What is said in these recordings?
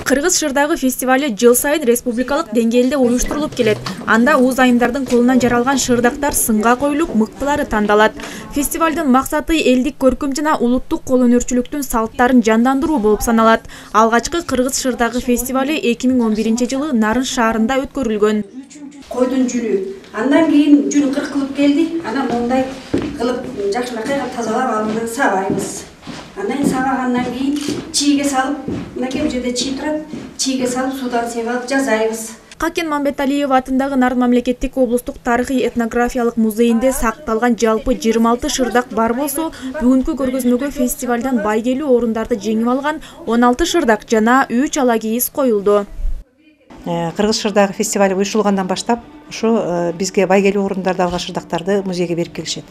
Кыргыз шырдагы фестивале жыл сайын республикалык деңгээлде уюштурулуп келет. Анда уз айымдардын колунан жаралган шырдактар сынга коюлуп, мыктылары тандалат. Фестивалдын максаты элдик көркөм жана улуттук кол өнөрчүлүктүн салттарын жандандыруу болуп саналат. Алгачкы Кыргыз шырдагы фестивале 2011-жылы Нарын шаарында өткөрүлгөн. Койдун жүнү, андан кийин жүн кыркылып келди. Анан мондай кылып жакшынакай тазалап алынып сабайбыз. Андан сабагандан кийин чийге салып, мынакей бу жерде чий турат, чийге салып судан себап жазайбыз. Какен Мамбеталиев атындагы Нарын мамлекеттик облустук тарыхый этнографиялык музейинде сакталган жалпы 26 шырдак бар болсо, бүгүнкү көргөзмөгө фестивалдан байгелүү орундарды жеңип алган 16 шырдак жана 3 ала кийиз коюлду. Кыргыз шырдагы фестиваль уюштурулгандан баштап ушу бизге байгелүү орундарды алган шырдактарды музейге берип келишет.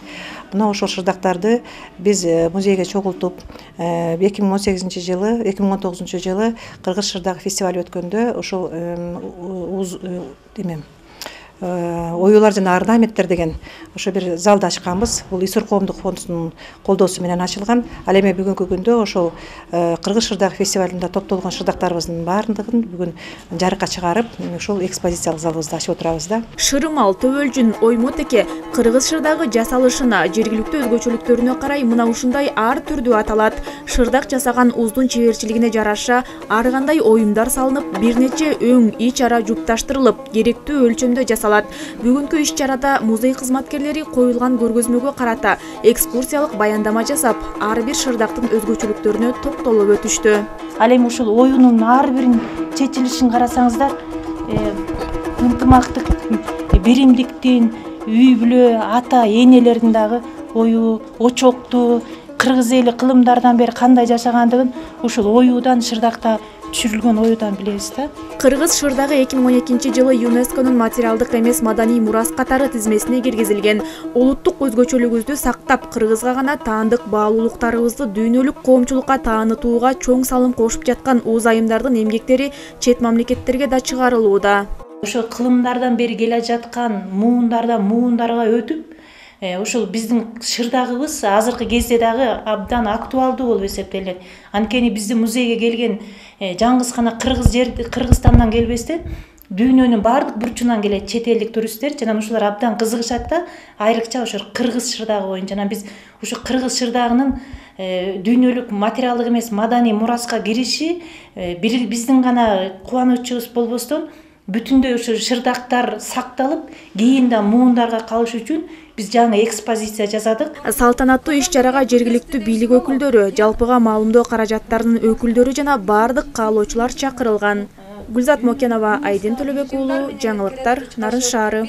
Мына ошол шырдактарды биз музейге чогултуп 2018-жылы, 2019-жылы Кыргыз шырдагы фестиваль өткөндө ошол оюлар жана орнаменттер деген ошо бир залды ачканбыз. Бул Исур коомдук фондунун колдоосу менен ачылган. Ал эми бүгүнкү күндө ошол Кыргыз шырдагы фестивалында топтолгон шырдактарыбыздын баардыгын бүгүн жарыкка чыгарып, ошол экспозициялык залыбызда ачып отурабыз да. Шырымал, Төбөлжүн, Оймотеке Кыргыз шырдагы жасалышына, жергиликтүү өзгөчөлүктөрүнө карай мына ушундай ар түрдүү аталат. Шырдак жасаган уздун чеберчилигине жараша ар кандай оюмдар салынып, бир нече өң ич-ара жупташтырылып, керектүү өлчөмдө жасалат. Бүгүнкү иш-чарада музей кызматкерлери коюлган көргөзмөгө карата экскурсиялык баяндама жасап, ар бир шырдактын өзгөчөлүктөрүнө токтолуп өтүштү. Ал эми ушул оюнун ар бирин чечилишин карасаңыздар, ынтымактык, биримдиктин, үй бүлө, ата, энелердин дагы ою, очокту, кыргыз эли кылымдардан бери кандай жашагандыгын ушул оюудан, шырдакта түшүрүлгөн оюудан билебиз да. Кыргыз шырдагы 2012-жылы ЮНЕСКОнун материалдык эмес маданий мурас катары тизмесине киргизилген. Улуттук өзгөчөлүгүбүздү сактап, Кыргызга гана таандык баалуулуктарыбызды дүйнөлүк коомчулукка таанытууга чоң салым кошуп жаткан уз айымдардын эмгектери чет мамлекеттерге да чыгарылууда. Ошо кылымдардан бери келе жаткан муундардан муундарга өтүп, ушул биздин шырдагыбыз азыркы кезде дагы абдан актуалдуу болуп эсептелет. Анткени биздин музейге келген жаңгыз гана Кыргызстандан келбестен, дүйнөнүн бардык бурчунан келет чет элдик туристтер, жана ушулар абдан кызыгышат да, айрыкча ошо Кыргыз шырдагы боюнча. Жана биз ушу Кыргыз шырдагынын дүйнөлүк материалдык эмес маданий мураска кириши биздин гана кубанычыбыз болбостон, бүтүндөй ушу шырдактар сакталып, кийин да муундарга калыш үчүн биз жаңы экспозиция жасадык. Салтанаттуу иш-чарага жергиликтүү бийлик өкүлдөрү, жалпыга маалымдоо каражаттарынын өкүлдөрү жана бардык каалоочулар чакырылган. Гүлзат Мокенова, Айдин Төлөбек уулу, жаңылыктар, Нарын шаары.